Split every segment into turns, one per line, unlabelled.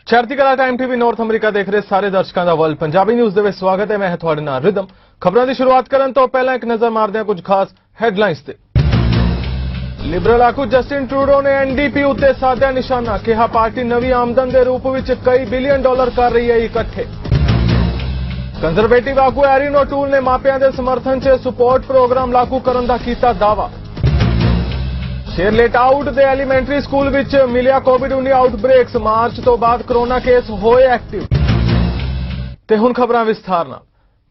ਚੜ੍ਹਦੀ ਕਲਾ time TV north America ਦੇਖ ਰਹੇ ਸਾਰੇ ਦਰਸ਼ਕਾਂ ਦਾ ਵਰਲਡ ਪੰਜਾਬੀ ਨਿਊਜ਼ ਦੇ ਵਿੱਚ ਸਵਾਗਤ ਹੈ। ਮੈਂ ਤੁਹਾਡੇ ਨਾਲ ਰਿਦਮ। ਖਬਰਾਂ ਦੀ ਸ਼ੁਰੂਆਤ ਕਰਨ ਤੋਂ ਪਹਿਲਾਂ ਇੱਕ ਨਜ਼ਰ ਮਾਰਦੇ ਹਾਂ ਕੁਝ ਖਾਸ ਹੈਡਲਾਈਨਸ ਤੇ। ਲਿਬਰਲ ਆਗੂ ਜਸਟਿਨ ਟਰੂਡੋ ਨੇ ਐਨਡੀਪੀ ਉੱਤੇ ਸਾਧਿਆ ਨਿਸ਼ਾਨਾ, ਕਿਹਾ ਪਾਰਟੀ ਨਵੀਂ ਆਮਦਨ ਦੇ ਰੂਪ ਵਿੱਚ ਕਈ ਬਿਲੀਅਨ ਡਾਲਰ ਕਰ ਰਹੀ ਹੈ ਇਕੱਠੇ। ਕੰਜ਼ਰਵੇਟਿਵ ਆਗੂ ਐਰਿਨ ਓਟੂਲ ਨੇ ਮਾਪਿਆਂ ਦੇ ਸਮਰਥਨ 'ਚ ਸਪੋਰਟ ਪ੍ਰੋਗਰਾਮ ਲਾਗੂ ਕਰਨ ਦਾ ਕੀਤਾ ਦਾਅਵਾ। ਸ਼ੇਰਲੇਟ ਆਊਟ ਦੇ ਐਲੀਮੈਂਟਰੀ ਸਕੂਲ ਵਿੱਚ ਮਿਲਿਆ ਕੋਵਿਡ-19 ਆਊਟਬ੍ਰੇਕਸ, ਮਾਰਚ ਤੋਂ ਬਾਅਦ ਕਰੋਨਾ ਕੇਸ ਹੋਏ ਐਕਟਿਵ। ਤੇ ਹੁਣ ਖਬਰਾਂ ਵਿਸਥਾਰ ਨਾਲ।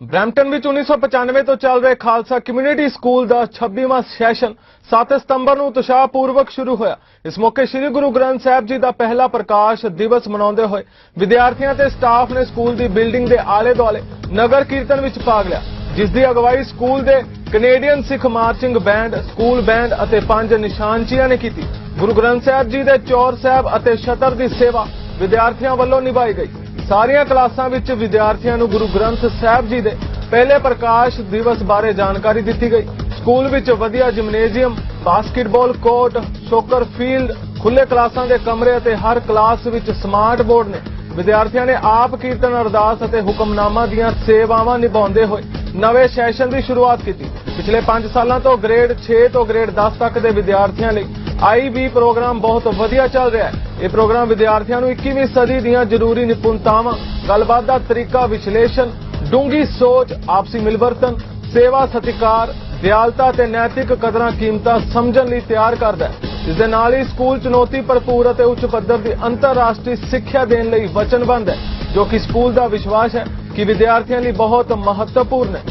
ਬਰੈਂਪਟਨ ਵਿੱਚ 1995 ਤੋਂ ਚੱਲ ਰਹੇ ਖਾਲਸਾ ਕਮਿਊਨਿਟੀ ਸਕੂਲ ਦਾ 26ਵਾਂ ਸੈਸ਼ਨ 7 ਸਤੰਬਰ ਨੂੰ ਉਤਸ਼ਾਹਪੂਰਵਕ ਸ਼ੁਰੂ ਹੋਇਆ। ਇਸ ਮੌਕੇ ਸ੍ਰੀ ਗੁਰੂ ਗ੍ਰੰਥ ਸਾਹਿਬ ਜੀ ਦਾ ਪਹਿਲਾ ਪ੍ਰਕਾਸ਼ ਦਿਵਸ ਮਨਾਉਂਦੇ ਹੋਏ ਵਿਦਿਆਰਥੀਆਂ ਤੇ ਸਟਾਫ ਨੇ ਸਕੂਲ ਦੀ ਬਿਲਡਿੰਗ ਦੇ ਆਲੇ-ਦੁਆਲੇ ਨਗਰ ਕੀਰਤਨ ਵਿੱਚ ਭਾਗ ਲਿਆ, ਜਿਸ ਦੀ ਅਗਵਾਈ ਸਕੂਲ ਦੇ ਕੈਨੇਡੀਅਨ ਸਿੱਖ ਮਾਰਚਿੰਗ ਬੈਂਡ, ਸਕੂਲ ਬੈਂਡ ਅਤੇ 5 ਨਿਸ਼ਾਨਚੀਆਂ ਨੇ ਕੀਤੀ। ਗੁਰੂ ਗ੍ਰੰਥ ਸਾਹਿਬ ਜੀ ਦੇ ਚੌਰ ਸਾਹਿਬ ਅਤੇ ਛਤਰ ਦੀ ਸੇਵਾ ਵਿਦਿਆਰਥੀਆਂ ਵੱਲੋਂ ਨਿਭਾਈ ਗਈ। ਸਾਰੀਆਂ ਕਲਾਸਾਂ ਵਿੱਚ ਵਿਦਿਆਰਥੀਆਂ ਨੂੰ ਗੁਰੂ ਗ੍ਰੰਥ ਸਾਹਿਬ ਜੀ ਦੇ ਪਹਿਲੇ ਪ੍ਰਕਾਸ਼ ਦਿਵਸ ਬਾਰੇ ਜਾਣਕਾਰੀ ਦਿੱਤੀ ਗਈ। ਸਕੂਲ ਵਿੱਚ ਵਧੀਆ gymnasium, basketball court, soccer field, ਖੁੱਲੇ ਕਲਾਸਾਂ ਦੇ ਕਮਰੇ ਅਤੇ ਹਰ ਕਲਾਸ ਵਿੱਚ ਸਮਾਰਟ ਬੋਰਡ ਨੇ। ਵਿਦਿਆਰਥੀਆਂ ਨੇ ਆਪ ਕੀਰਤਨ, ਅਰਦਾਸ ਅਤੇ ਹੁਕਮਨਾਮਾ ਦੀਆਂ ਸੇਵਾਵਾਂ ਨਿਭਾਉਂਦੇ ਹੋਏ ਨਵੇਂ ਸੈਸ਼ਨ ਦੀ ਸ਼ੁਰੂਆਤ ਕੀਤੀ। ਪਿਛਲੇ 5 ਸਾਲਾਂ ਤੋਂ ਗ੍ਰੇਡ 6 ਤੋਂ ਗ੍ਰੇਡ 10 ਤੱਕ ਦੇ ਵਿਦਿਆਰਥੀਆਂ ਲਈ ਆਈਬੀ ਪ੍ਰੋਗਰਾਮ ਬਹੁਤ ਵਧੀਆ ਚੱਲ ਰਿਹਾ ਹੈ। ਇਹ ਪ੍ਰੋਗਰਾਮ ਵਿਦਿਆਰਥੀਆਂ ਨੂੰ 21ਵੀਂ ਸਦੀ ਦੀਆਂ ਜ਼ਰੂਰੀ ਨਿਪੁੰਨਤਾਵਾਂ, ਗੱਲਬਾਤ ਦਾ ਤਰੀਕਾ, ਵਿਸ਼ਲੇਸ਼ਣ, ਡੂੰਘੀ ਸੋਚ, ਆਪਸੀ ਮਿਲਵਰਤਨ, ਸੇਵਾ, ਸਤਿਕਾਰ, ਦਿਆਲਤਾ ਤੇ ਨੈਤਿਕ ਕਦਰਾਂ ਕੀਮਤਾਂ ਸਮਝਣ ਲਈ ਤਿਆਰ ਕਰਦਾ ਹੈ। ਇਸ ਦੇ ਨਾਲ ਹੀ ਸਕੂਲ ਚੁਣੌਤੀ ਭਰਪੂਰ ਅਤੇ ਉੱਚ ਪੱਧਰ ਦੀ ਅੰਤਰਰਾਸ਼ਟਰੀ ਸਿੱਖਿਆ ਦੇਣ ਲਈ ਵਚਨਬੱਧ ਹੈ, ਜੋ ਕਿ ਸਕੂਲ ਦਾ ਵਿਸ਼ਵਾਸ ਹੈ ਕਿ ਵਿਦਿਆਰਥੀਆਂ ਲਈ ਬਹੁਤ ਮਹੱਤਵਪੂਰਨ ਹੈ।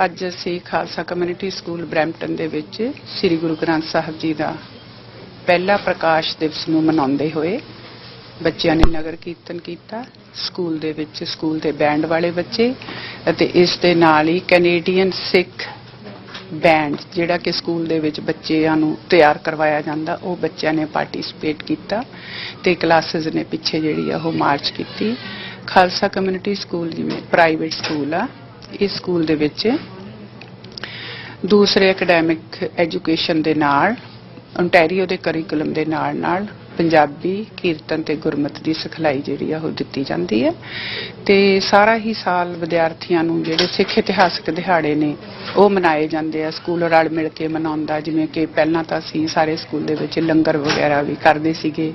ਅੱਜ ਅਸੀਂ ਖਾਲਸਾ ਕਮਿਊਨਿਟੀ ਸਕੂਲ ਬਰੈਂਪਟਨ ਦੇ ਵਿੱਚ ਸ੍ਰੀ ਗੁਰੂ ਗ੍ਰੰਥ ਸਾਹਿਬ ਜੀ ਦਾ ਪਹਿਲਾ ਪ੍ਰਕਾਸ਼ ਦਿਵਸ ਨੂੰ ਮਨਾਉਂਦੇ ਹੋਏ ਬੱਚਿਆਂ ਨੇ ਨਗਰ ਕੀਰਤਨ ਕੀਤਾ। ਸਕੂਲ ਦੇ ਵਿੱਚ ਸਕੂਲ ਦੇ ਬੈਂਡ ਵਾਲੇ ਬੱਚੇ ਅਤੇ ਇਸ ਦੇ ਨਾਲ ਹੀ ਕੈਨੇਡੀਅਨ ਸਿੱਖ ਬੈਂਡ, ਜਿਹੜਾ ਕਿ ਸਕੂਲ ਦੇ ਵਿੱਚ ਬੱਚਿਆਂ ਨੂੰ ਤਿਆਰ ਕਰਵਾਇਆ ਜਾਂਦਾ, ਉਹ ਬੱਚਿਆਂ ਨੇ ਪਾਰਟਿਸਿਪੇਟ ਕੀਤਾ ਤੇ ਕਲਾਸਿਸ ਨੇ ਪਿੱਛੇ ਜਿਹੜੀ ਆ ਉਹ ਮਾਰਚ ਕੀਤੀ। ਖਾਲਸਾ ਕਮਿਊਨਿਟੀ ਸਕੂਲ ਜਿਵੇਂ ਪ੍ਰਾਈਵੇਟ ਸਕੂਲ ਆ, ਇਸ ਸਕੂਲ ਦੇ ਵਿੱਚ ਦੂਸਰੇ ਐਕੈਡੈਮਿਕ ਐਜੂਕੇਸ਼ਨ ਦੇ ਨਾਲ ਓਨਟਾਰੀਓ ਦੇ ਕਰਿਕੂਲਮ ਦੇ ਨਾਲ ਪੰਜਾਬੀ, ਕੀਰਤਨ ਤੇ ਗੁਰਮਤਿ ਦੀ ਸਿਖਲਾਈ ਜਿਹੜੀ ਆ ਉਹ ਦਿੱਤੀ ਜਾਂਦੀ ਹੈ। ਤੇ ਸਾਰਾ ਹੀ ਸਾਲ ਵਿਦਿਆਰਥੀਆਂ ਨੂੰ ਜਿਹੜੇ ਸਿੱਖ ਇਤਿਹਾਸਕ ਦਿਹਾੜੇ ਨੇ ਉਹ ਮਨਾਏ ਜਾਂਦੇ ਆ। ਸਕੂਲ ਰਲ ਮਿਲ ਕੇ ਮਨਾਉਂਦਾ, ਜਿਵੇਂ ਕਿ ਪਹਿਲਾਂ ਤਾਂ ਅਸੀਂ ਸਾਰੇ ਸਕੂਲ ਦੇ ਵਿੱਚ ਲੰਗਰ ਵਗੈਰਾ ਵੀ ਕਰਦੇ ਸੀਗੇ,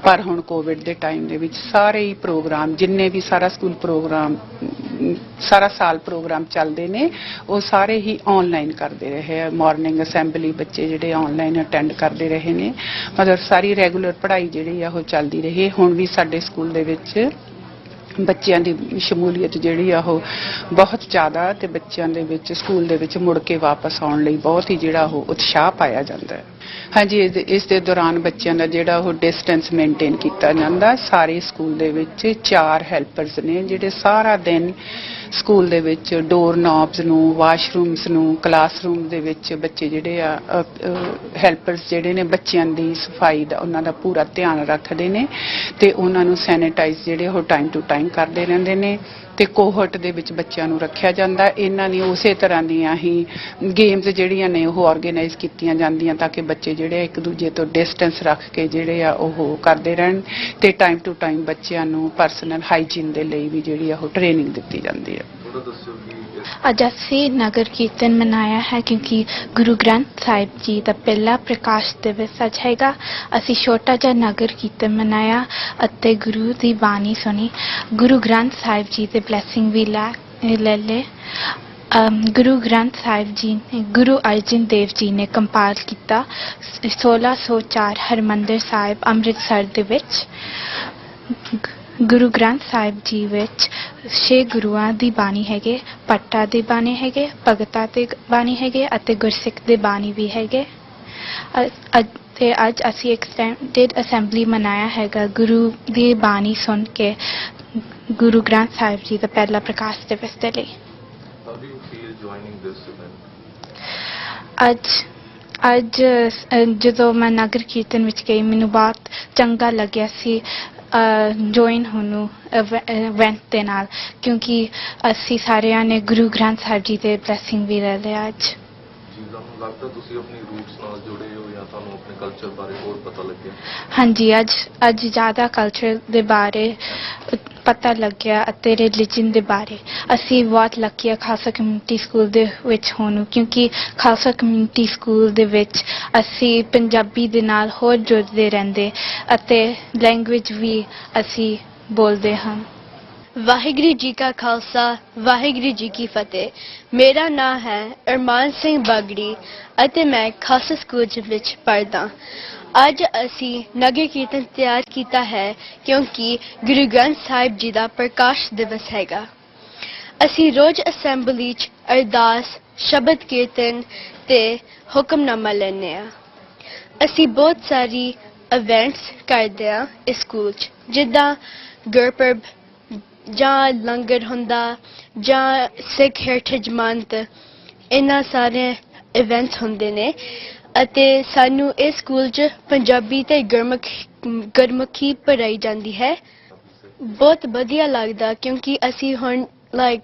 ਪਰ ਹੁਣ ਕੋਵਿਡ ਦੇ ਟਾਈਮ ਦੇ ਵਿੱਚ ਸਾਰੇ ਹੀ ਪ੍ਰੋਗਰਾਮ, ਜਿੰਨੇ ਵੀ ਸਾਰਾ ਸਕੂਲ ਪ੍ਰੋਗਰਾਮ, ਸਾਰਾ ਸਾਲ ਪ੍ਰੋਗਰਾਮ ਚੱਲਦੇ ਨੇ, ਉਹ ਸਾਰੇ ਹੀ ਆਨਲਾਈਨ ਕਰਦੇ ਰਹੇ ਆ। ਮਾਰਨਿੰਗ ਅਸੈਂਬਲੀ ਬੱਚੇ ਜਿਹੜੇ ਆਨਲਾਈਨ ਅਟੈਂਡ ਕਰਦੇ ਰਹੇ ਨੇ, ਮਤਲਬ ਸਾਰੀ ਰੈਗੂਲਰ ਪੜ੍ਹਾਈ ਜਿਹੜੀ ਆ ਉਹ ਚੱਲਦੀ ਰਹੀ। ਹੁਣ ਵੀ ਸਾਡੇ ਸਕੂਲ ਦੇ ਵਿੱਚ ਬੱਚਿਆਂ ਦੀ ਸ਼ਮੂਲੀਅਤ ਜਿਹੜੀ ਆ ਉਹ ਬਹੁਤ ਜ਼ਿਆਦਾ, ਤੇ ਬੱਚਿਆਂ ਦੇ ਵਿੱਚ ਸਕੂਲ ਦੇ ਵਿੱਚ ਮੁੜ ਕੇ ਵਾਪਸ ਆਉਣ ਲਈ ਬਹੁਤ ਹੀ ਜਿਹੜਾ ਉਹ ਉਤਸ਼ਾਹ ਪਾਇਆ ਜਾਂਦਾ ਹੈ। ਹਾਂਜੀ, ਇਸ ਦੇ ਦੌਰਾਨ ਬੱਚਿਆਂ ਦਾ ਜਿਹੜਾ ਉਹ ਡਿਸਟੈਂਸ ਮੇਨਟੇਨ ਕੀਤਾ ਜਾਂਦਾ। ਸਾਰੇ ਸਕੂਲ ਦੇ ਵਿੱਚ 4 ਹੈਲਪਰਸ ਨੇ ਜਿਹੜੇ ਸਾਰਾ ਦਿਨ ਸਕੂਲ ਦੇ ਵਿੱਚ ਡੋਰ ਨੌਬਸ ਨੂੰ, ਵਾਸ਼ਰੂਮਸ ਨੂੰ, ਕਲਾਸਰੂਮ ਦੇ ਵਿੱਚ ਬੱਚੇ ਜਿਹੜੇ ਆ ਹੈਲਪਰਸ ਜਿਹੜੇ ਨੇ ਬੱਚਿਆਂ ਦੀ ਸਫਾਈ ਦਾ, ਉਹਨਾਂ ਦਾ ਪੂਰਾ ਧਿਆਨ ਰੱਖਦੇ ਨੇ ਤੇ ਉਹਨਾਂ ਨੂੰ ਸੈਨੀਟਾਈਜ਼ ਜਿਹੜੇ ਉਹ ਟਾਈਮ ਟੂ ਟਾਈਮ ਕਰਦੇ ਰਹਿੰਦੇ ਨੇ। ਤੇ ਕੋਹਰਟ ਦੇ ਵਿੱਚ ਬੱਚਿਆਂ ਨੂੰ ਰੱਖਿਆ ਜਾਂਦਾ। ਇਹਨਾਂ ਨੇ ਉਸੇ ਤਰ੍ਹਾਂ ਦੀਆਂ ਹੀ ਗੇਮਸ ਜਿਹੜੀਆਂ ਨੇ ਉਹ ਆਰਗੇਨਾਈਜ਼ ਕੀਤੀਆਂ ਜਾਂਦੀਆਂ ਤਾਂ ਕਿ ਬੱਚੇ ਜਿਹੜੇ ਇੱਕ ਦੂਜੇ ਤੋਂ ਡਿਸਟੈਂਸ ਰੱਖ ਕੇ ਜਿਹੜੇ ਆ ਉਹ ਕਰਦੇ ਰਹਿਣ ਤੇ ਟਾਈਮ ਟੂ ਟਾਈਮ ਬੱਚਿਆਂ ਨੂੰ ਪਰਸਨਲ ਹਾਈਜੀਨ ਦੇ ਲਈ ਵੀ ਜਿਹੜੀ ਆ ਉਹ ਟ੍ਰੇਨਿੰਗ ਦਿੱਤੀ ਜਾਂਦੀ ਹੈ।
ਅੱਜ ਅਸੀਂ ਨਗਰ ਕੀਰਤਨ ਮਨਾਇਆ ਹੈ ਕਿਉਂਕਿ ਗੁਰੂ ਗ੍ਰੰਥ ਸਾਹਿਬ ਜੀ ਦਾ ਪਹਿਲਾ ਪ੍ਰਕਾਸ਼ ਦਿਵਸ ਅੱਜ ਹੈਗਾ। ਅਸੀਂ ਛੋਟਾ ਜਿਹਾ ਨਗਰ ਕੀਰਤਨ ਮਨਾਇਆ ਅਤੇ ਗੁਰੂ ਦੀ ਬਾਣੀ ਸੁਣੀ। ਗੁਰੂ ਗ੍ਰੰਥ ਸਾਹਿਬ ਜੀ ਦੇ ਬਲੈਸਿੰਗ ਵੀ ਲੈ ਲਏ। ਗੁਰੂ ਗ੍ਰੰਥ ਸਾਹਿਬ ਜੀ ਨੇ ਗੁਰੂ ਅਰਜਨ ਦੇਵ ਜੀ ਨੇ ਕੰਪਾਇਲ ਕੀਤਾ 1604 ਹਰਿਮੰਦਰ ਸਾਹਿਬ ਅੰਮ੍ਰਿਤਸਰ ਦੇ ਵਿੱਚ। ਗੁਰੂ ਗ੍ਰੰਥ ਸਾਹਿਬ ਜੀ ਵਿੱਚ 6 ਗੁਰੂਆਂ ਦੀ ਬਾਣੀ ਹੈਗੇ, ਭੱਟਾਂ ਦੀ ਬਾਣੀ ਹੈਗੇ, ਭਗਤਾਂ ਦੀ ਬਾਣੀ ਹੈਗੇ ਅਤੇ ਗੁਰਸਿੱਖ ਦੀ ਬਾਣੀ ਵੀ ਹੈਗੇ। ਤੇ ਅੱਜ ਅਸੀਂ ਐਕਸਟੈਂਡਡ ਅਸੈਂਬਲੀ ਮਨਾਇਆ ਹੈਗਾ ਗੁਰੂ ਦੀ ਬਾਣੀ ਸੁਣ ਕੇ ਗੁਰੂ ਗ੍ਰੰਥ ਸਾਹਿਬ ਜੀ ਦਾ ਪਹਿਲਾ ਪ੍ਰਕਾਸ਼ ਦਿਵਸ ਦੇ ਲਈ। ਅੱਜ ਜਦੋਂ ਮੈਂ ਨਗਰ ਕੀਰਤਨ ਵਿੱਚ ਗਈ, ਮੈਨੂੰ ਬਹੁਤ ਚੰਗਾ ਲੱਗਿਆ ਸੀ ਜੁਆਇਨ ਹੋਣ ਨੂੰ ਇਵੈਂਟ ਦੇ ਨਾਲ, ਕਿਉਂਕਿ ਅਸੀਂ ਸਾਰਿਆਂ ਨੇ ਗੁਰੂ ਗ੍ਰੰਥ ਸਾਹਿਬ ਜੀ ਦੇ ਬਲੈਸਿੰਗ ਵੀ ਲੈ ਲਿਆ। ਅੱਜ
ਲੱਗਦਾ ਤੁਸੀਂ ਆਪਣੀ ਰੂਟਸ ਨਾਲ ਜੁੜੇ ਹੋ ਜਾਂ ਤੁਹਾਨੂੰ ਆਪਣੇ ਕਲਚਰ ਬਾਰੇ ਹੋਰ ਪਤਾ ਲੱਗਿਆ?
ਹਾਂਜੀ, ਅੱਜ ਜ਼ਿਆਦਾ ਕਲਚਰ ਦੇ ਬਾਰੇ ਪਤਾ ਲੱਗਿਆ ਅਤੇ ਰਿਲੀਜਨ ਦੇ ਬਾਰੇ। ਅਸੀਂ ਬਹੁਤ ਲੱਕੀ ਆ ਖਾਲਸਾ ਕਮਿਊਨਿਟੀ ਸਕੂਲ ਦੇ ਵਿੱਚ ਹੋਣ ਨੂੰ, ਕਿਉਂਕਿ ਖਾਲਸਾ ਕਮਿਊਨਿਟੀ ਸਕੂਲ ਦੇ ਵਿੱਚ ਅਸੀਂ ਪੰਜਾਬੀ ਦੇ ਨਾਲ ਹੋਰ ਜੁੜਦੇ ਰਹਿੰਦੇ ਅਤੇ ਲੈਂਗੁਏਜ ਵੀ ਅਸੀਂ ਬੋਲਦੇ ਹਾਂ।
ਵਾਹਿਗੁਰੂ ਜੀ ਕਾ ਖਾਲਸਾ, ਵਾਹਿਗੁਰੂ ਜੀ ਕੀ ਫਤਿਹ। ਮੇਰਾ ਨਾਮ ਹੈ ਅਰਮਾਨ ਸਿੰਘ ਬਾਗੜੀ ਅਤੇ ਮੈਂ ਖਾਲਸਾ ਸਕੂਲ ਵਿੱਚ ਪੜ੍ਹਦਾ। ਅੱਜ ਅਸੀਂ ਨਗਰ ਕੀਰਤਨ ਤਿਆਰ ਕੀਤਾ ਹੈ ਕਿਉਂਕਿ ਗੁਰੂ ਗ੍ਰੰਥ ਸਾਹਿਬ ਜੀ ਦਾ ਪ੍ਰਕਾਸ਼ ਦਿਵਸ ਹੈਗਾ। ਅਸੀਂ ਰੋਜ਼ ਅਸੈਂਬਲੀ 'ਚ ਅਰਦਾਸ, ਸ਼ਬਦ ਕੀਰਤਨ ਤੇ ਹੁਕਮਨਾਮਾ ਲੈਂਦੇ ਹਾਂ। ਅਸੀਂ ਬਹੁਤ ਸਾਰੀ ਇਵੈਂਟਸ ਕਰਦੇ ਹਾਂ ਇਸ ਸਕੂਲ 'ਚ, ਜਿੱਦਾਂ ਗੁਰਪੁਰਬ ਜਾਂ ਲੰਗਰ ਹੁੰਦਾ ਜਾਂ ਸਿੱਖ ਹੈਰੀਟੇਜ ਮੰਥ। ਇਹਨਾਂ ਸਾਰੇ ਇਵੈਂਟਸ ਹੁੰਦੇ ਨੇ ਅਤੇ ਸਾਨੂੰ ਇਸ ਸਕੂਲ 'ਚ ਪੰਜਾਬੀ ਤੇ ਗੁਰਮੁਖੀ ਪੜ੍ਹਾਈ ਜਾਂਦੀ ਹੈ। ਬਹੁਤ ਵਧੀਆ ਲੱਗਦਾ ਕਿਉਂਕਿ ਅਸੀਂ ਹੁਣ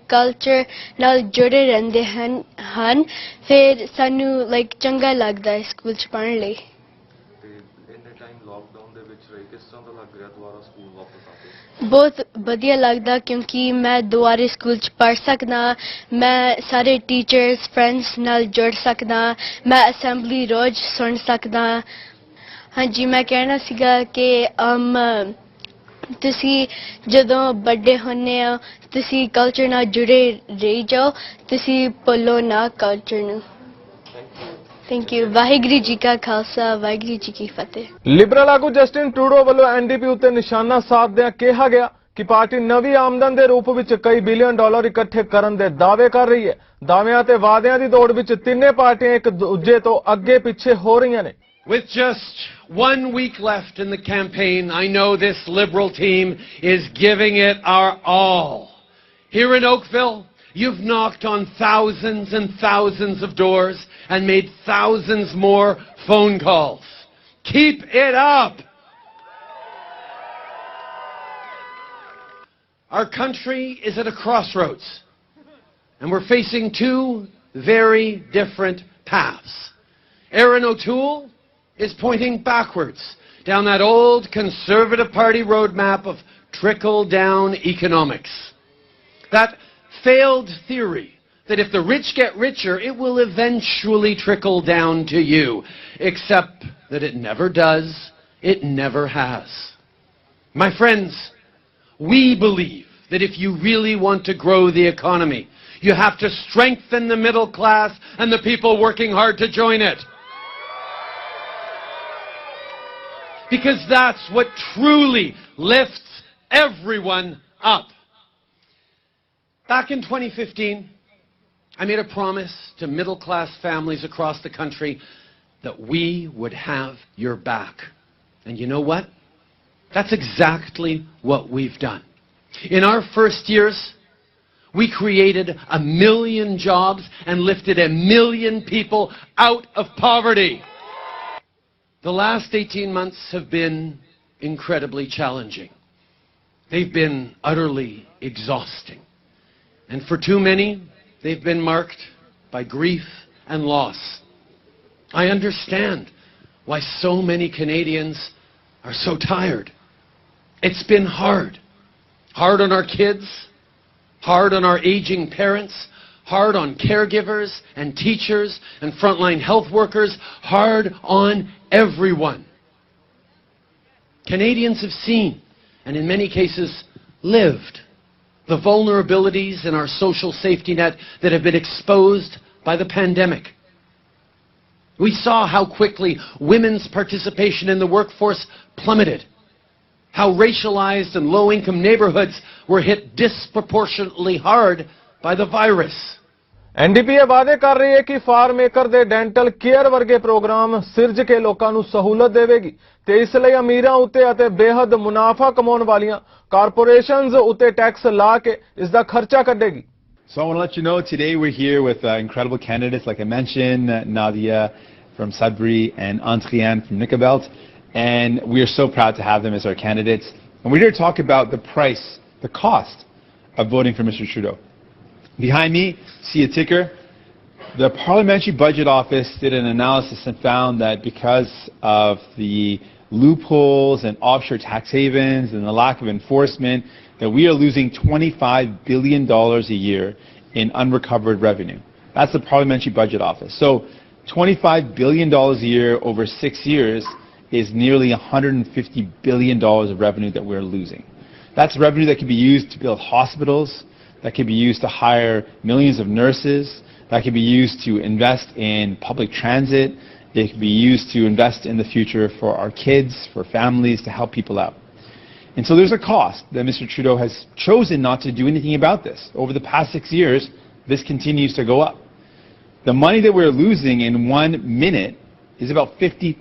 ਕਲਚਰ ਨਾਲ ਜੁੜੇ ਰਹਿੰਦੇ ਹਨ। ਫਿਰ ਸਾਨੂੰ ਚੰਗਾ ਲੱਗਦਾ ਇਸ ਸਕੂਲ 'ਚ ਪੜ੍ਹਨ ਲਈ।
ਇੰਨੇ ਟਾਈਮ ਲਾਕਡਾਊਨ ਦੇ ਵਿੱਚ ਰਹੀ, ਕਿਸ ਤਰ੍ਹਾਂ ਦਾ ਲੱਗ ਰਿਹਾ ਦੁਬਾਰਾ ਸਕੂਲ ਵਾਪਸ ਆ ਕੇ?
ਬਹੁਤ ਵਧੀਆ ਲੱਗਦਾ ਕਿਉਂਕਿ ਮੈਂ ਦੁਬਾਰੇ ਸਕੂਲ 'ਚ ਪੜ੍ਹ ਸਕਦਾ, ਮੈਂ ਸਾਰੇ ਟੀਚਰਸ ਫਰੈਂਡਸ ਨਾਲ ਜੁੜ ਸਕਦਾ, ਮੈਂ ਅਸੈਂਬਲੀ ਰੋਜ਼ ਸੁਣ ਸਕਦਾ। ਹਾਂਜੀ, ਮੈਂ ਕਹਿਣਾ ਸੀਗਾ ਕਿ ਤੁਸੀਂ ਜਦੋਂ ਵੱਡੇ ਹੁੰਦੇ ਹੋ ਤੁਸੀਂ ਕਲਚਰ ਨਾਲ ਜੁੜੇ ਰਹੀ ਜਾਓ, ਤੁਸੀਂ ਭੁੱਲੋ ਨਾ ਕਲਚਰ ਨੂੰ। Thank you. ਵਾਹਿਗੁਰੂ ਜੀ ਕਾ ਖਾਲਸਾ, ਵਾਹਿਗੁਰੂ ਜੀ ਕੀ ਫਤਿਹ।
ਲਿਬਰਲ ਆਗੂ ਜਸਟਿਨ ਟਰੂਡੋ ਵੱਲੋਂ ਐਨਡੀਪੀ ਉੱਤੇ ਨਿਸ਼ਾਨਾ ਸਾਧਦਿਆਂ ਕਿਹਾ ਗਿਆ ਕਿ ਪਾਰਟੀ ਨਵੀਂ ਆਮਦਨ ਦੇ ਰੂਪ ਵਿੱਚ ਕਈ ਬਿਲੀਅਨ ਡਾਲਰ ਇਕੱਠੇ ਕਰਨ ਦੇ ਦਾਅਵੇ ਕਰ ਰਹੀ ਹੈ। ਦਾਅਵਿਆਂ ਤੇ ਵਾਅਦਿਆਂ ਦੀ ਦੌੜ ਵਿੱਚ ਤਿੰਨੇ ਪਾਰਟੀਆਂ ਇੱਕ ਦੂਜੇ ਤੋਂ ਅੱਗੇ ਪਿੱਛੇ ਹੋ ਰਹੀਆਂ ਨੇ।
With just 1 week left in the campaign, I know this Liberal team is giving it our all. Here in Oakville, you've knocked on thousands and thousands of doors and made thousands more phone calls. Keep it up! Our country is at a crossroads, and we're facing two very different paths. Erin O'Toole is pointing backwards down that old Conservative Party roadmap of trickle-down economics. That failed theory that if the rich get richer, it will eventually trickle down to you. Except that it never does, it never has. My friends, we believe that if you really want to grow the economy, you have to strengthen the middle class and the people working hard to join it. Because that's what truly lifts everyone up. Back in 2015, I made a promise to middle-class families across the country that we would have your back. And you know what? That's exactly what we've done. In our first years, we created 1 million jobs and lifted 1 million people out of poverty. The last 18 months have been incredibly challenging. They've been utterly exhausting. And for too many, they've been marked by grief and loss. I understand why so many Canadians are so tired. It's been hard. Hard on our kids, hard on our aging parents, hard on caregivers and teachers and frontline health workers, hard on everyone. Canadians have seen, and in many cases lived, the vulnerabilities in our social safety net that have been exposed by the pandemic. We saw how quickly women's participation in the workforce plummeted, how racialized and low-income neighborhoods were hit disproportionately hard by the virus.
NDP ਇਹ ਵਾਅਦੇ ਕਰ ਰਹੀ ਹੈ ਕਿ farm maker ਦੇ dental care ਵਰਗੇ programme ਸਿਰਜ ਕੇ ਲੋਕਾਂ ਨੂੰ ਸਹੂਲਤ ਦੇਵੇਗੀ ਤੇ ਇਸ ਲਈ ਅਮੀਰਾਂ ਉੱਤੇ ਅਤੇ ਬੇਹੱਦ ਮੁਨਾਫਾ ਕਮਾਉਣ ਵਾਲੀਆਂ ਕਾਰਪੋਰੇਸ਼ਨਸ ਉੱਤੇ ਟੈਕਸ ਲਾ ਕੇ ਇਸ ਦਾ ਖਰਚਾ ਕੱਢੇਗੀ।
So I want to let you know today we're here with incredible candidates, like I mentioned, Nadia from Sudbury and Antriane from Nicobelt, and we are so proud to have them as our candidates. And we're here to talk about the price, the cost of voting for Mr. Trudeau. Behind me, see a ticker. The Parliamentary Budget Office did an analysis and found that because of the loopholes and offshore tax havens and the lack of enforcement, that we are losing $25 billion a year in unrecovered revenue. That's the Parliamentary Budget Office. So $25 billion a year over 6 years is nearly $150 billion of revenue that we're losing. That's revenue that can be used to build hospitals, that can be used to hire millions of nurses, that can be used to invest in public transit, it can be used to invest in the future for our kids, for families, to help people out. And so there's a cost that Mr. Trudeau has chosen not to do anything about this. Over the past 6 years, this continues to go up. The money that we're losing in 1 minute is about $50,000.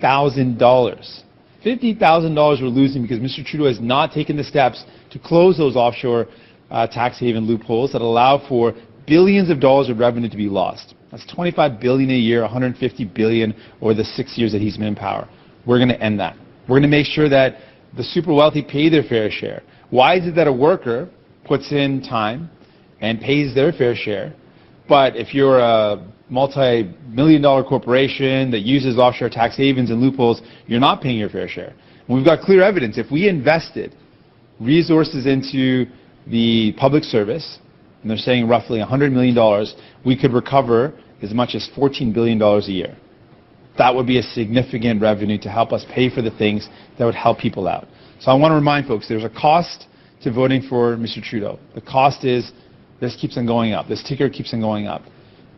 $50,000 we're losing because Mr. Trudeau has not taken the steps to close those offshore tax haven loopholes that allow for billions of dollars of revenue to be lost. That's $25 billion a year, $150 billion over the 6 years that he's been in power. We're going to end that. We're going to make sure that the super wealthy pay their fair share. Why is it that a worker puts in time and pays their fair share, but if you're a multi-million-dollar corporation that uses offshore tax havens and loopholes, you're not paying your fair share? And we've got clear evidence. If we invested resources into the public service, and they're saying roughly $100 million, we could recover as much as $14 billion a year. That would be a significant revenue to help us pay for the things that would help people out. So I want to remind folks, there's a cost to voting for Mr. Trudeau. The cost is this keeps on going up. This ticker keeps on going up.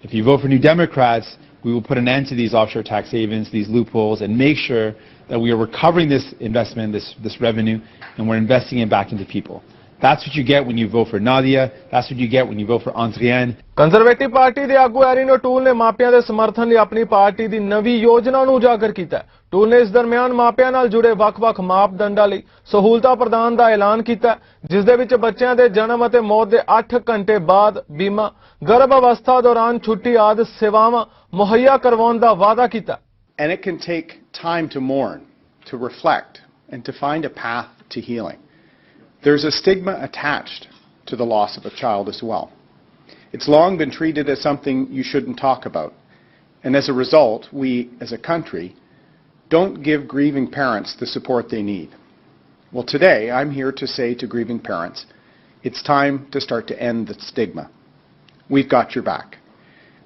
If you vote for New Democrats, we will put an end to these offshore tax havens, these loopholes, and make sure that we are recovering this investment, this revenue, and we're investing it back into people. That's what you get when you vote for Nadia. That's what you get when you vote for Andrienne.
Conservative party ਦੇ ਆਗੂ ਐਰੀਨੋ tool ਨੇ ਮਾਪਿਆਂ ਦੇ ਸਮਰਥਨ ਲਈ ਆਪਣੀ party ਦੀ ਨਵੀਂ ਯੋਜਨਾ ਨੂੰ ਉਜਾਗਰ ਕੀਤਾ। ਟੂਲ ਨੇ ਇਸ ਦਰਮਿਆਨ ਮਾਪਿਆਂ ਨਾਲ ਜੁੜੇ ਵੱਖ-ਵੱਖ ਮਾਪਦੰਡਾਂ ਲਈ ਸਹੂਲਤਾਂ ਪ੍ਰਦਾਨ ਦਾ ਐਲਾਨ ਕੀਤਾ, ਜਿਸ ਦੇ ਵਿੱਚ ਬੱਚਿਆਂ ਦੇ ਜਨਮ ਅਤੇ ਮੌਤ ਦੇ 8 ਘੰਟੇ ਬਾਅਦ ਬੀਮਾ, ਗਰਭ ਅਵਸਥਾ ਦੌਰਾਨ ਛੁੱਟੀ ਆਦਿ ਸੇਵਾਵਾਂ ਮੁਹੱਈਆ ਕਰਵਾਉਣ ਦਾ ਵਾਅਦਾ ਕੀਤਾ।
And it can take time to mourn, to reflect, and to find a path to healing. There's a stigma attached to the loss of a child as well. It's long been treated as something you shouldn't talk about. And as a result, we, as a country, don't give grieving parents the support they need. Well, today, I'm here to say to grieving parents, it's time to start to end the stigma. We've got your back.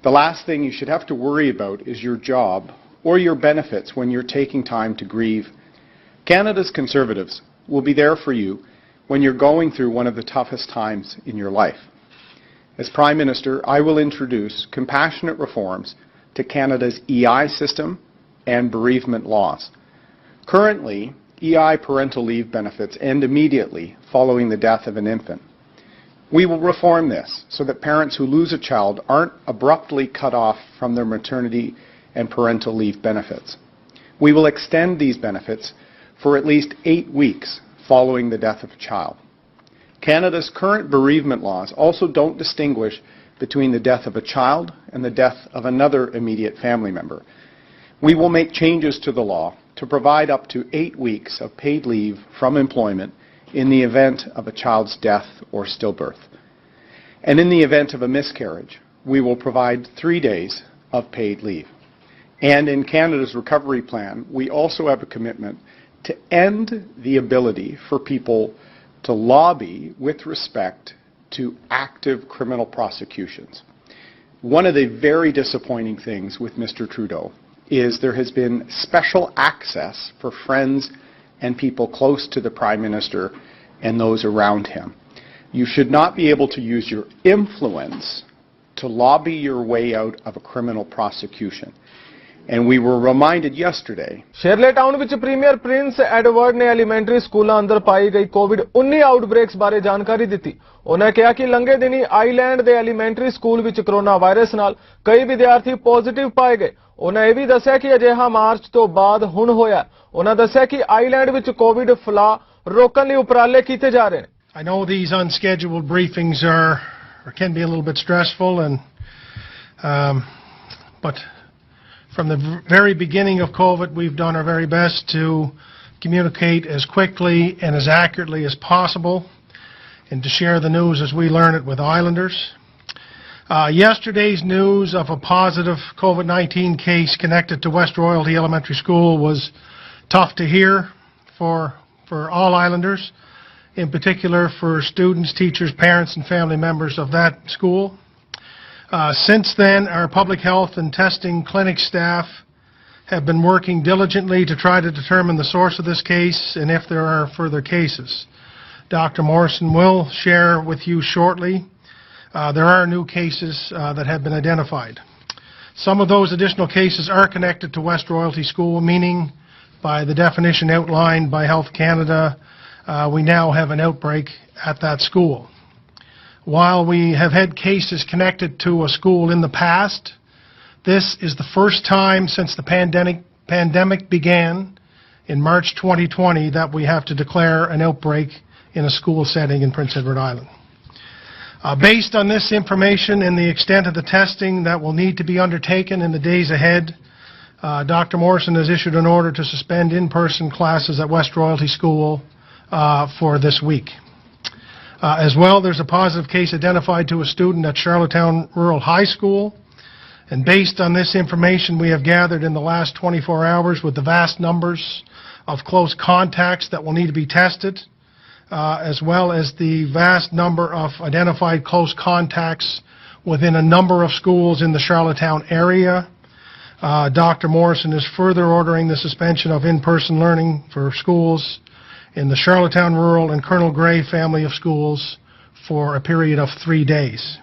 The last thing you should have to worry about is your job or your benefits when you're taking time to grieve. Canada's Conservatives will be there for you when you're going through one of the toughest times in your life. As Prime Minister, I will introduce compassionate reforms to Canada's EI system and bereavement laws. Currently, EI parental leave benefits end immediately following the death of an infant. We will reform this so that parents who lose a child aren't abruptly cut off from their maternity and parental leave benefits. We will extend these benefits for at least 8 weeks following the death of a child. Canada's current bereavement laws also don't distinguish between the death of a child and the death of another immediate family member. We will make changes to the law to provide up to 8 weeks of paid leave from employment in the event of a child's death or stillbirth. And in the event of a miscarriage, we will provide 3 days of paid leave. And in Canada's recovery plan, we also have a commitment to end the ability for people to lobby with respect to active criminal prosecutions. One of the very disappointing things with Mr. Trudeau is there has been special access for friends and people close to the Prime Minister and those around him. You should not be able to use your influence to lobby your way out of a criminal prosecution. And we were reminded yesterday.
Charlottetown ਵਿੱਚ premier Prince Edward ਨੇ elementary ਸਕੂਲਾਂ ਅੰਦਰ ਪਾਈ ਗਈ ਕੋਵਿਡ-19 ਆਊਟਬ੍ਰੇਕਸ ਬਾਰੇ ਜਾਣਕਾਰੀ ਦਿੱਤੀ। ਉਹਨਾਂ ਕਿਹਾ ਕਿ ਲੰਘੇ ਦਿਨੀ ਆਈਲੈਂਡ ਦੇ ਐਲੀਮੈਂਟਰੀ ਸਕੂਲ ਵਿੱਚ ਕਰੋਨਾ ਵਾਇਰਸ ਨਾਲ ਕਈ ਵਿਦਿਆਰਥੀ ਪੋਜ਼ਿਟਿਵ ਪਾਏ ਗਏ। ਉਹਨਾਂ ਇਹ ਵੀ ਦੱਸਿਆ ਕਿ ਅਜਿਹਾ ਮਾਰਚ ਤੋਂ ਬਾਅਦ ਹੁਣ ਹੋਇਆ। ਉਹਨਾਂ ਦੱਸਿਆ ਕਿ ਆਈਲੈਂਡ ਵਿੱਚ ਕੋਵਿਡ ਫੈਲਾਅ ਰੋਕਣ ਲਈ ਉਪਰਾਲੇ ਕੀਤੇ ਜਾ ਰਹੇ ਨੇ।
I know these unscheduled briefings can be a little bit stressful, but from the very beginning of COVID, we've done our very best to communicate as quickly and as accurately as possible and to share the news as we learn it with Islanders. Yesterday's news of a positive COVID-19 case connected to West Royalty Elementary School was tough to hear for all Islanders, in particular for students, teachers, parents, and family members of that school. Since then, our public health and testing clinic staff have been working diligently to try to determine the source of this case and if there are further cases. Dr. Morrison will share with you shortly. There are new cases that have been identified. Some of those additional cases are connected to West Royalty School, meaning by the definition outlined by Health Canada, we now have an outbreak at that school. While we have had cases connected to a school in the past, this is the first time since the pandemic began in March 2020 that we have to declare an outbreak in a school setting in Prince Edward Island. Based on this information and the extent of the testing that will need to be undertaken in the days ahead, Dr. Morrison has issued an order to suspend in-person classes at West Royalty School for this week. As well, there's a positive case identified to a student at Charlottetown Rural High School. And based on this information we have gathered in the last 24 hours with the vast numbers of close contacts that will need to be tested, as well as the vast number of identified close contacts within a number of schools in the Charlottetown area, Dr. Morrison is further ordering the suspension of in-person learning for schools in the Charlottetown Rural and Colonel Gray family of schools for a period of 3 days.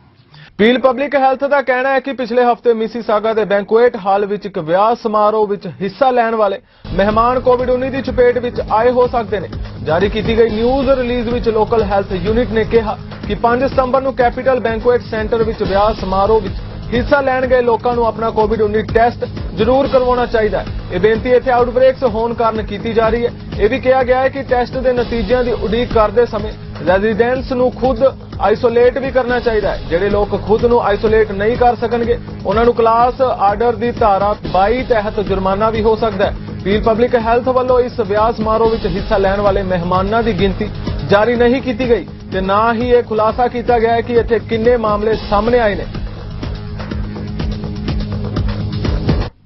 Peel public health ਦਾ ਕਹਿਣਾ ਹੈ ਕਿ ਪਿਛਲੇ ਹਫਤੇ Mississauga ਦੇ banquet ਹਾਲ ਵਿੱਚ ਇੱਕ ਵਿਆਹ ਸਮਾਰੋਹ ਵਿੱਚ ਹਿੱਸਾ ਲੈਣ ਵਾਲੇ ਮਹਿਮਾਨ ਕੋਵਿਡ-19 ਦੀ ਚਪੇਟ ਵਿੱਚ ਆਏ ਹੋ ਸਕਦੇ ਨੇ। ਜਾਰੀ ਕੀਤੀ ਗਈ ਨਿਊਜ਼ ਰਿਲੀਜ਼ ਵਿੱਚ ਲੋਕਲ ਹੈਲਥ ਯੂਨਿਟ ਨੇ ਕਿਹਾ ਕਿ 5 ਸਤੰਬਰ ਨੂੰ ਕੈਪੀਟਲ ਬੈਂਕੁਏਟ ਸੈਂਟਰ ਵਿੱਚ ਵਿਆਹ ਸਮਾਰੋਹ ਵਿੱਚ ਹਿੱਸਾ ਲੈਣ ਗਏ ਲੋਕਾਂ ਨੂੰ ਆਪਣਾ ਕੋਵਿਡ-19 ਟੈਸਟ ਜ਼ਰੂਰ ਕਰਵਾਉਣਾ ਚਾਹੀਦਾ ਹੈ। ਇਹ ਬੇਨਤੀ ਇੱਥੇ ਆਊਟਬ੍ਰੇਕਸ ਹੋਣ ਕਾਰਨ ਕੀਤੀ ਜਾ ਰਹੀ ਹੈ। ਇਹ ਵੀ ਕਿਹਾ ਗਿਆ ਹੈ ਕਿ ਟੈਸਟ ਦੇ ਨਤੀਜਿਆਂ ਦੀ ਉਡੀਕ ਕਰਦੇ ਸਮੇਂ ਰੈਜ਼ੀਡੈਂਟਸ ਨੂੰ ਖੁਦ ਆਈਸੋਲੇਟ ਵੀ ਕਰਨਾ ਚਾਹੀਦਾ ਹੈ। ਜਿਹੜੇ ਲੋਕ ਖੁਦ ਨੂੰ ਆਈਸੋਲੇਟ ਨਹੀਂ ਕਰ ਸਕਣਗੇ ਉਹਨਾਂ ਨੂੰ ਕਲਾਸ ਆਰਡਰ ਦੀ ਧਾਰਾ 22 ਤਹਿਤ ਜੁਰਮਾਨਾ ਵੀ ਹੋ ਸਕਦਾ ਹੈ। ਪੀਲ ਪਬਲਿਕ ਹੈਲਥ ਵੱਲੋਂ ਇਸ ਵਿਆਹ ਸਮਾਰੋਹ ਵਿੱਚ ਹਿੱਸਾ ਲੈਣ ਵਾਲੇ ਮਹਿਮਾਨਾਂ ਦੀ ਗਿਣਤੀ ਜਾਰੀ ਨਹੀਂ ਕੀਤੀ ਗਈ ਤੇ ਨਾ ਹੀ ਇਹ ਖੁਲਾਸਾ ਕੀਤਾ ਗਿਆ ਹੈ ਕਿ ਇੱਥੇ ਕਿੰਨੇ ਮਾਮਲੇ ਸਾਹਮਣੇ ਆਏ ਨੇ।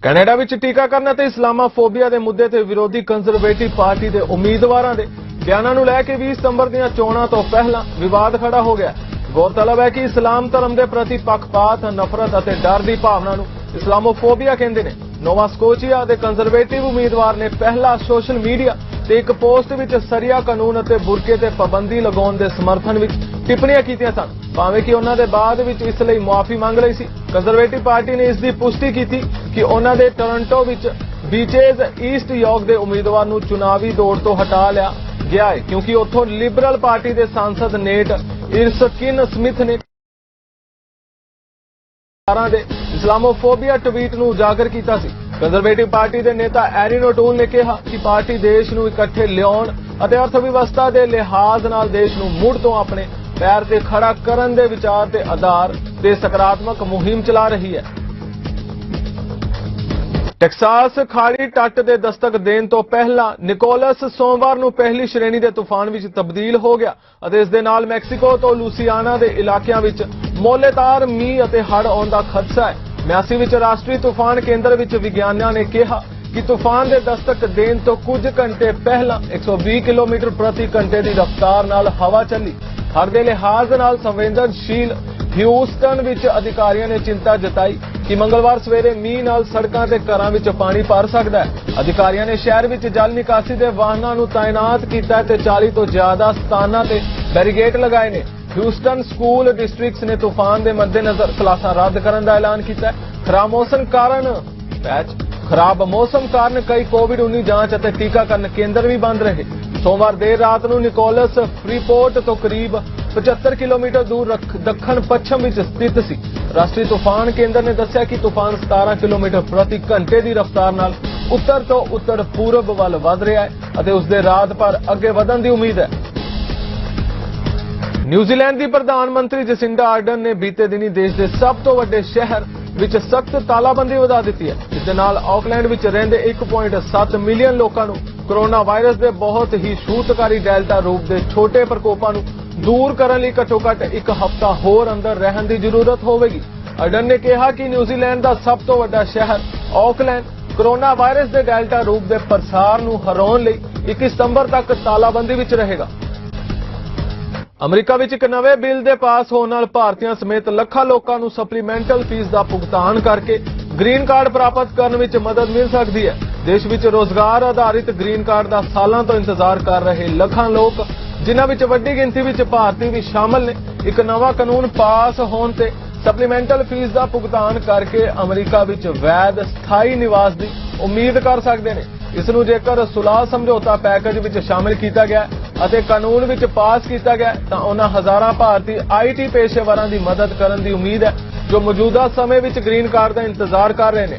ਕੈਨੇਡਾ ਵਿੱਚ ਟੀਕਾਕਰਨ ਅਤੇ ਇਸਲਾਮਾਫੋਬੀਆ ਦੇ ਮੁੱਦੇ ਤੇ ਵਿਰੋਧੀ ਕੰਜ਼ਰਵੇਟਿਵ ਪਾਰਟੀ ਦੇ ਉਮੀਦਵਾਰਾਂ ਦੇ ਬਿਆਨਾਂ ਨੂੰ ਲੈ ਕੇ 20 ਸਤੰਬਰ ਦੀਆਂ ਚੋਣਾਂ ਤੋਂ ਪਹਿਲਾਂ ਵਿਵਾਦ ਖੜਾ ਹੋ ਗਿਆ। ਗੌਰਤਲਬ ਹੈ ਕਿ ਇਸਲਾਮ ਧਰਮ ਦੇ ਪ੍ਰਤੀ ਪੱਖਪਾਤ, ਨਫ਼ਰਤ ਅਤੇ ਡਰ ਦੀ ਭਾਵਨਾ ਨੂੰ ਇਸਲਾਮੋਫੋਬੀਆ ਕਹਿੰਦੇ ਨੇ। ਨੋਵਾ ਸਕੋਚੀਆ ਦੇ ਕੰਜ਼ਰਵੇਟਿਵ ਉਮੀਦਵਾਰ ਨੇ ਪਹਿਲਾਂ ਸੋਸ਼ਲ ਮੀਡੀਆ ਤੇ ਇੱਕ ਪੋਸਟ ਵਿੱਚ ਸਰੀਆ ਕਾਨੂੰਨ ਅਤੇ ਬੁਰਕੇ ਤੇ ਪਾਬੰਦੀ ਲਗਾਉਣ ਦੇ ਸਮਰਥਨ ਵਿੱਚ ਟਿੱਪਣੀਆਂ ਕੀਤੀਆਂ ਸਨ, ਭਾਵੇਂ ਕਿ ਉਹਨਾਂ ਦੇ ਬਾਅਦ ਵਿੱਚ ਇਸ ਲਈ ਮੁਆਫੀ ਮੰਗ ਲਈ ਸੀ। ਕੰਜ਼ਰਵੇਟਿਵ ਪਾਰਟੀ ਨੇ ਇਸ ਦੀ ਪੁਸ਼ਟੀ ਕੀਤੀ ਕਿ ਉਹਨਾਂ ਦੇ ਟੋਰਾਂਟੋ ਵਿੱਚ ਬੀਚੇਜ਼ ਈਸਟ ਯਾਰਕ ਦੇ ਉਮੀਦਵਾਰ ਨੂੰ ਚੁਣਾਵੀ ਦੌੜ ਤੋਂ ਹਟਾ ਲਿਆ ਗਿਆ ਹੈ ਕਿਉਂਕਿ ਉੱਥੋਂ ਲਿਬਰਲ ਪਾਰਟੀ ਦੇ ਸਾਂਸਦ ਨੇਟ ਇਰਸਕਿਨ ਸਮਿਥ ਨੇ ਦੇ ਇਸਲਾਮੋਫੋਬੀਆ ਟਵੀਟ ਨੂੰ ਉਜਾਗਰ ਕੀਤਾ ਸੀ। ਕੰਜ਼ਰਵੇਟਿਵ ਪਾਰਟੀ ਦੇ ਨੇਤਾ ਐਰਿਨ ਓਟੂਲ ਨੇ ਕਿਹਾ ਕਿ ਪਾਰਟੀ ਦੇਸ਼ ਨੂੰ ਇਕੱਠੇ ਲਿਆਉਣ ਅਤੇ ਅਰਥ ਵਿਵਸਥਾ ਦੇ ਲਿਹਾਜ਼ ਨਾਲ ਦੇਸ਼ ਨੂੰ ਮੁੜ ਤੋਂ ਆਪਣੇ ਪੈਰ ਤੇ ਖੜਾ ਕਰਨ ਦੇ ਵਿਚਾਰ ਤੇ ਆਧਾਰ ਤੇ ਸਕਾਰਾਤਮਕ ਮੁਹਿੰਮ ਚਲਾ ਰਹੀ ਹੈ। ਟੈਕਸਾਸ ਖਾੜੀ ਤੱਟ ਦੇ ਦਸਤਕ ਦੇਣ ਤੋਂ ਪਹਿਲਾਂ ਨਿਕੋਲਸ ਸੋਮਵਾਰ ਨੂੰ ਪਹਿਲੀ ਸ਼੍ਰੇਣੀ ਦੇ ਤੂਫਾਨ ਵਿੱਚ ਤਬਦੀਲ ਹੋ ਗਿਆ ਅਤੇ ਇਸ ਦੇ ਨਾਲ ਮੈਕਸੀਕੋ ਤੋਂ ਲੂਸੀਆਨਾ ਦੇ ਇਲਾਕਿਆਂ ਵਿੱਚ ਮੋਹਲੇਦਾਰ ਮੀਂਹ ਅਤੇ ਹੜ੍ਹ ਆਉਣ ਦਾ ਖਦਸ਼ਾ ਹੈ। ਮਿਆਸੀ ਵਿੱਚ ਰਾਸ਼ਟਰੀ ਤੂਫਾਨ ਕੇਂਦਰ ਵਿੱਚ ਵਿਗਿਆਨੀਆਂ ਨੇ ਕਿਹਾ ਕਿ ਤੂਫਾਨ ਦੇ ਦਸਤਕ ਦੇਣ ਤੋਂ ਕੁਝ ਘੰਟੇ ਪਹਿਲਾਂ 120 ਕਿਲੋਮੀਟਰ ਪ੍ਰਤੀ ਘੰਟੇ ਦੀ ਰਫ਼ਤਾਰ ਨਾਲ ਹਵਾ ਚੱਲੀ। ਹੜ੍ਹ ਦੇ ਲਿਹਾਜ਼ ਨਾਲ ਸੰਵੇਦਨਸ਼ੀਲ ਹਿਊਸਟਨ ਵਿੱਚ ਅਧਿਕਾਰੀਆਂ ਨੇ ਚਿੰਤਾ ਜਤਾਈ ਕਿ ਮੰਗਲਵਾਰ ਸਵੇਰੇ ਮੀਂਹ ਨਾਲ ਸੜਕਾਂ ਤੇ ਘਰਾਂ ਵਿੱਚ ਪਾਣੀ ਭਰ ਸਕਦਾ ਹੈ। ਅਧਿਕਾਰੀਆਂ ਨੇ ਸ਼ਹਿਰ ਵਿੱਚ ਜਲ ਨਿਕਾਸੀ ਦੇ ਵਾਹਨਾਂ ਨੂੰ ਤਾਇਨਾਤ ਕੀਤਾ ਤੇ 40 ਤੋਂ ਜ਼ਿਆਦਾ ਸਥਾਨਾਂ ਤੇ ਬੈਰੀਕੇਡ ਲਗਾਏ ਨੇ। ਹਿਊਸਟਨ ਸਕੂਲ ਡਿਸਟ੍ਰਿਕਟਸ ਨੇ ਤੂਫਾਨ ਦੇ ਮੱਦੇਨਜ਼ਰ ਕਲਾਸਾਂ ਰੱਦ ਕਰਨ ਦਾ ਐਲਾਨ ਕੀਤਾ ਹੈ। ਖਰਾਬ ਮੌਸਮ ਕਾਰਨ ਕਈ ਕੋਵਿਡ-19 ਜਾਂਚ ਅਤੇ ਟੀਕਾਕਰਨ ਕੇਂਦਰ ਵੀ ਬੰਦ ਰਹੇ। ਸੋਮਵਾਰ ਦੇਰ ਰਾਤ ਨੂੰ ਨਿਕੋਲਸ ਫਰੀਪੋਰਟ ਤੋਂ ਕਰੀਬ 75 ਕਿਲੋਮੀਟਰ ਦੂਰ ਦੱਖਣ ਪੱਛਮ ਵਿੱਚ ਸਥਿਤ ਸੀ। ਰਾਸ਼ਟਰੀ ਤੂਫਾਨ ਕੇਂਦਰ ਨੇ ਦੱਸਿਆ ਕਿ ਤੂਫਾਨ 17 ਕਿਲੋਮੀਟਰ ਪ੍ਰਤੀ ਘੰਟੇ ਦੀ ਰਫ਼ਤਾਰ ਨਾਲ ਉੱਤਰ ਤੋਂ ਉੱਤਰ ਪੂਰਬ ਵੱਲ ਵਧ ਰਿਹਾ ਹੈ ਅਤੇ ਉਸ ਦੇ ਰਾਤ ਭਰ ਅੱਗੇ ਵਧਣ ਦੀ ਉਮੀਦ ਹੈ। ਨਿਊਜ਼ੀਲੈਂਡ ਦੀ ਪ੍ਰਧਾਨ ਮੰਤਰੀ ਜਸਿੰਡਾ ਆਰਡਨ ਨੇ ਬੀਤੇ ਦਿਨੀ ਦੇਸ਼ ਦੇ ਸਭ ਤੋਂ ਵੱਡੇ ਸ਼ਹਿਰ ਵਿੱਚ ਸਖਤ ਤਾਲਾਬੰਦੀ ਵਧਾ ਦਿੱਤੀ ਹੈ। ਇਸ ਦੇ ਨਾਲ ਆਕਲੈਂਡ ਵਿੱਚ ਰਹਿੰਦੇ 1.7 ਮਿਲੀਅਨ ਲੋਕਾਂ ਨੂੰ ਕੋਰੋਨਾ ਵਾਇਰਸ ਦੇ ਬਹੁਤ ਹੀ ਛੂਤਕਾਰੀ ਡੈਲਟਾ ਰੂਪ ਦੇ ਛੋਟੇ ਪ੍ਰਕੋਪਾਂ ਨੂੰ ਦੂਰ ਕਰਨ ਲਈ ਘੱਟੋ-ਘੱਟ ਇੱਕ ਹਫ਼ਤਾ ਹੋਰ ਅੰਦਰ ਰਹਿਣ ਦੀ ਜ਼ਰੂਰਤ ਹੋਵੇਗੀ। ਅਡਨ ਨੇ ਕਿਹਾ ਕਿ ਨਿਊਜ਼ੀਲੈਂਡ ਦਾ ਸਭ ਤੋਂ ਵੱਡਾ ਸ਼ਹਿਰ ਆਕਲੈਂਡ ਕੋਰੋਨਾ ਵਾਇਰਸ ਦੇ ਡੈਲਟਾ ਰੂਪ ਦੇ ਪ੍ਰਸਾਰ ਨੂੰ ਹਰਾਉਣ ਲਈ 21 ਸਤੰਬਰ ਤੱਕ ਤਾਲਾਬੰਦੀ ਵਿੱਚ ਰਹੇਗਾ। ਅਮਰੀਕਾ ਵਿੱਚ ਇੱਕ ਨਵੇਂ ਬਿੱਲ ਦੇ ਪਾਸ ਹੋਣ ਨਾਲ ਭਾਰਤੀਆਂ ਸਮੇਤ ਲੱਖਾਂ ਲੋਕਾਂ ਨੂੰ ਸਪਲੀਮੈਂਟਲ ਫੀਸ ਦਾ ਭੁਗਤਾਨ ਕਰਕੇ ਗ੍ਰੀਨ ਕਾਰਡ ਪ੍ਰਾਪਤ ਕਰਨ ਵਿੱਚ ਮਦਦ ਮਿਲ ਸਕਦੀ ਹੈ। ਦੇਸ਼ ਵਿੱਚ ਰੋਜ਼ਗਾਰ ਆਧਾਰਿਤ ਗ੍ਰੀਨ ਕਾਰਡ ਦਾ ਸਾਲਾਂ ਤੋਂ ਇੰਤਜ਼ਾਰ ਕਰ ਰਹੇ ਲੱਖਾਂ ਲੋਕ, ਜਿਨ੍ਹਾਂ ਵਿੱਚ ਵੱਡੀ ਗਿਣਤੀ ਵਿੱਚ ਭਾਰਤੀ ਵੀ ਸ਼ਾਮਲ ਨੇ, ਇੱਕ ਨਵਾਂ ਕਾਨੂੰਨ ਪਾਸ ਹੋਣ ਤੇ ਸਪਲੀਮੈਂਟਲ ਫੀਸ ਦਾ ਭੁਗਤਾਨ ਕਰਕੇ ਅਮਰੀਕਾ ਵਿੱਚ ਵੈਧ ਸਥਾਈ ਨਿਵਾਸ ਦੀ ਉਮੀਦ ਕਰ ਸਕਦੇ ਨੇ। ਇਸ ਨੂੰ ਜੇਕਰ ਸੁਲਾਹ ਸਮਝੌਤਾ ਪੈਕੇਜ ਵਿੱਚ ਸ਼ਾਮਿਲ ਕੀਤਾ ਗਿਆ ਅਤੇ ਕਾਨੂੰਨ ਵਿੱਚ ਪਾਸ ਕੀਤਾ ਗਿਆ ਤਾਂ ਉਹਨਾਂ ਹਜ਼ਾਰਾਂ ਭਾਰਤੀ IT ਪੇਸ਼ੇਵਰਾਂ ਦੀ ਮਦਦ ਕਰਨ ਦੀ ਉਮੀਦ ਹੈ ਜੋ ਮੌਜੂਦਾ ਸਮੇਂ ਵਿੱਚ ਗ੍ਰੀਨ ਕਾਰਡ ਦਾ ਇੰਤਜ਼ਾਰ ਕਰ ਰਹੇ ਨੇ।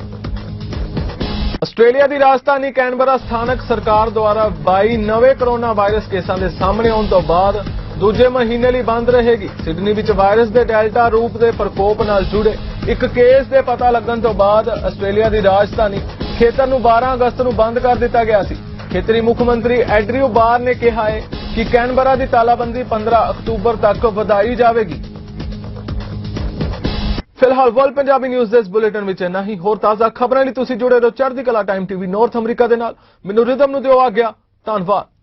ਆਸਟ੍ਰੇਲੀਆ ਦੀ ਰਾਜਧਾਨੀ ਕੈਨਬਰਾ ਸਥਾਨਕ ਸਰਕਾਰ ਦੁਆਰਾ 22 ਨਵੇਂ ਕੋਰੋਨਾ ਵਾਇਰਸ ਕੇਸਾਂ ਦੇ ਸਾਹਮਣੇ ਆਉਣ ਤੋਂ ਬਾਅਦ ਦੂਜੇ ਮਹੀਨੇ ਲਈ ਬੰਦ ਰਹੇਗੀ। ਸਿਡਨੀ ਵਿੱਚ ਵਾਇਰਸ ਦੇ ਡੈਲਟਾ ਰੂਪ ਦੇ ਪ੍ਰਕੋਪ ਨਾਲ ਜੁੜੇ ਇੱਕ ਕੇਸ ਦੇ ਪਤਾ ਲੱਗਣ ਤੋਂ ਬਾਅਦ ਆਸਟ੍ਰੇਲੀਆ ਦੀ ਰਾਜਧਾਨੀ ਖੇਤਰ ਨੂੰ 12 ਅਗਸਤ ਨੂੰ ਬੰਦ ਕਰ ਦਿੱਤਾ ਗਿਆ ਸੀ। ਖੇਤਰੀ ਮੁੱਖ ਮੰਤਰੀ ਐਂਡਰਿਊ ਬਾਰ ਨੇ ਕਿਹਾ ਹੈ ਕਿ ਕੈਨਬਰਾ ਦੀ ਤਾਲਾਬੰਦੀ 15 ਅਕਤੂਬਰ ਤੱਕ ਵਧਾਈ ਜਾਵੇਗੀ। ਫਿਲਹਾਲ ਵਰਲਡ ਪੰਜਾਬੀ ਨਿਊਜ਼ ਦੇ ਇਸ ਬੁਲੇਟਿਨ ਵਿੱਚ ਇੰਨਾ ਹੀ। ਹੋਰ ਤਾਜ਼ਾ ਖਬਰਾਂ ਲਈ ਤੁਸੀਂ ਜੁੜੇ ਰਹੋ ਚੜ੍ਹਦੀ ਕਲਾ ਟਾਈਮ TV ਨਾਰਥ ਅਮਰੀਕਾ ਦੇ ਨਾਲ। ਮੈਨੂੰ ਰਿਦਮ ਨੂੰ ਦਿਓ ਆਗਿਆ। ਧੰਨਵਾਦ।